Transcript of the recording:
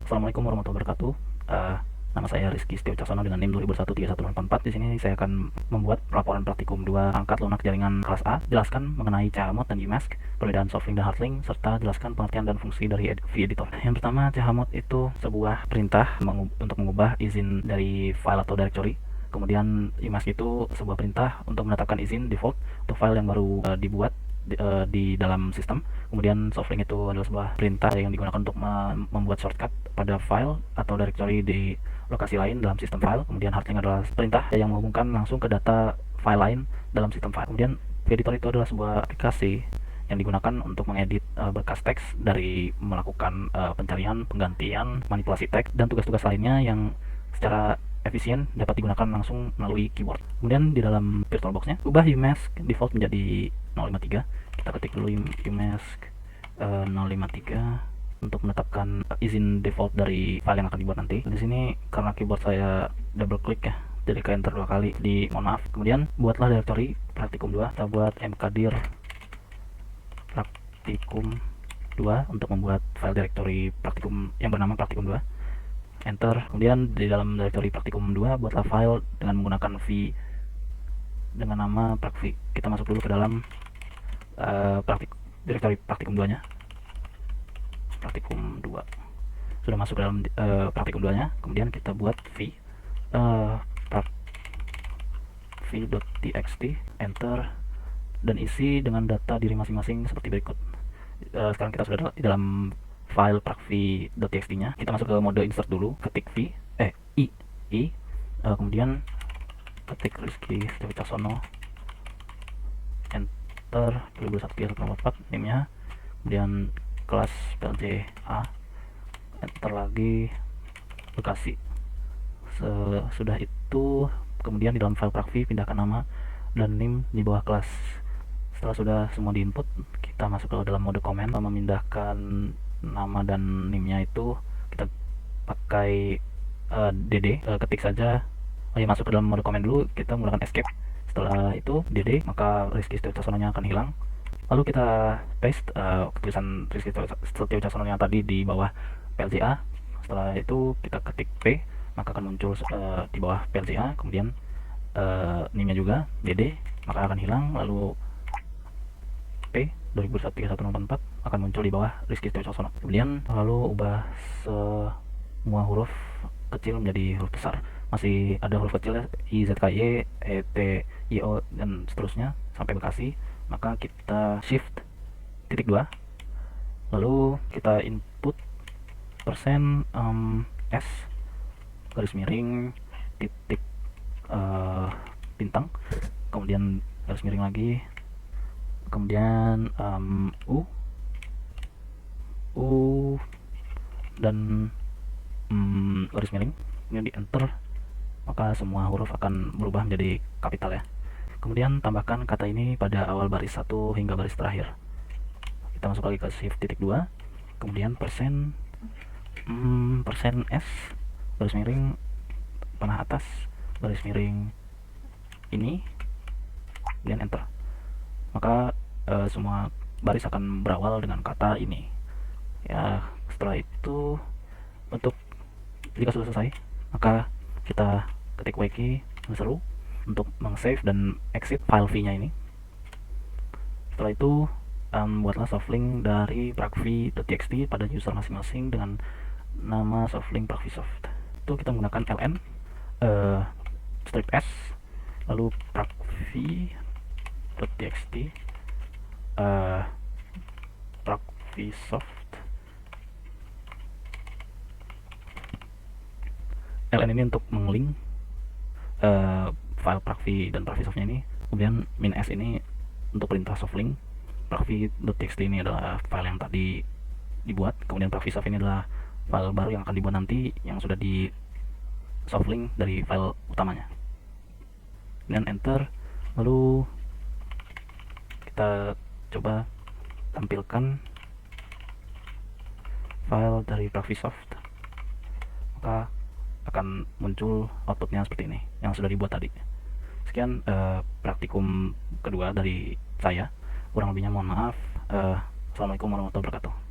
Assalamualaikum warahmatullahi wabarakatuh. Nama saya Rizky Setio Caksono dengan NIM 2021-31444. Di sini saya akan membuat laporan praktikum 2 angkat lunak jaringan kelas A. Jelaskan mengenai chmod dan Umask, perbedaan softlink dan hardlink, serta jelaskan pengertian dan fungsi dari vEditor. Yang pertama, chmod itu sebuah perintah untuk mengubah izin dari file atau directory. Kemudian Umask itu sebuah perintah untuk menetapkan izin default untuk file yang baru dibuat di dalam sistem. Kemudian softlink itu adalah sebuah perintah yang digunakan untuk membuat shortcut pada file atau directory di lokasi lain dalam sistem file. Kemudian hardlink adalah perintah yang menghubungkan langsung ke data file lain dalam sistem file. Kemudian vEditor itu adalah sebuah aplikasi yang digunakan untuk mengedit berkas teks dari melakukan pencarian, penggantian, manipulasi teks, dan tugas-tugas lainnya yang secara efisien dapat digunakan langsung melalui keyboard. Kemudian di dalam VirtualBox-nya, ubah Umask default menjadi 053. Kita ketik dulu Umask 053 untuk menetapkan izin default dari file yang akan dibuat nanti. Di sini karena keyboard saya double klik ya, jadi ke enter 2 kali, mohon maaf. Kemudian buatlah directory praktikum 2. Kita buat mkdir praktikum 2 untuk membuat file directory praktikum yang bernama praktikum 2. Enter. Kemudian di dalam directory praktikum 2 buatlah file dengan menggunakan v dengan nama prakvi. Kita masuk dulu ke dalam directory praktikum 2 nya, praktikum 2. Sudah masuk ke dalam praktikum 2 nya. Kemudian kita buat v.txt, enter, dan isi dengan data diri masing-masing seperti berikut. Sekarang kita sudah di dalam file prakvi.txt nya. Kita masuk ke mode insert dulu, ketik i, kemudian ketik Rizky Setio Caksono, enter 2021-314 NIM nya, kemudian kelas PLJA, enter lagi Bekasi. Sudah itu kemudian di dalam file prakvi pindahkan nama dan NIM di bawah kelas. Setelah sudah semua di input, kita masuk ke dalam mode komen, memindahkan nama dan NIM-nya itu kita pakai dd, ketik saja. Masuk ke dalam mode komen dulu, kita menggunakan escape. Setelah itu dd, maka Rizky Setio Caksono-nya akan hilang. Lalu kita paste tulisan Rizky Setio Caksono-nya tadi di bawah PLJA. Setelah itu kita ketik p, maka akan muncul di bawah PLJA. Kemudian NIM-nya juga dd, maka akan hilang. Lalu p 2021-31444 akan muncul di bawah Rizky Setio Caksono. Kemudian lalu ubah semua huruf kecil menjadi huruf besar. Masih ada huruf kecil I, Z, K, Y, E, T, Y, O, dan seterusnya sampai Bekasi. Maka kita shift titik 2, lalu kita input persen S garis miring titik bintang, kemudian garis miring lagi, kemudian U dan garis miring. Ini di enter, maka semua huruf akan berubah menjadi kapital ya. Kemudian tambahkan kata ini pada awal baris 1 hingga baris terakhir. Kita masuk lagi ke shift titik 2, kemudian persen S garis miring panah atas garis miring ini, kemudian enter. Maka semua baris akan berawal dengan kata ini ya. Setelah itu, untuk jika sudah selesai, maka kita ketik wiki seru untuk meng-save dan exit file v-nya ini. Setelah itu buatlah softlink dari prakvi.txt pada user masing-masing dengan nama softlink prakvisoft. Itu kita menggunakan ln strip s, lalu prakvi.txt prakvisoft. ln ini untuk menglink file prakvi dan prakvisoftnya ini. Kemudian -s ini untuk perintah softlink. Prakvi.txt ini adalah file yang tadi dibuat. Kemudian prakvisoft ini adalah file baru yang akan dibuat nanti, yang sudah di softlink dari file utamanya. Dan enter. Lalu kita coba tampilkan file dari prakvisoft, maka akan muncul outputnya seperti ini yang sudah dibuat tadi. Sekian praktikum kedua dari saya, kurang lebihnya mohon maaf. Assalamualaikum warahmatullahi wabarakatuh.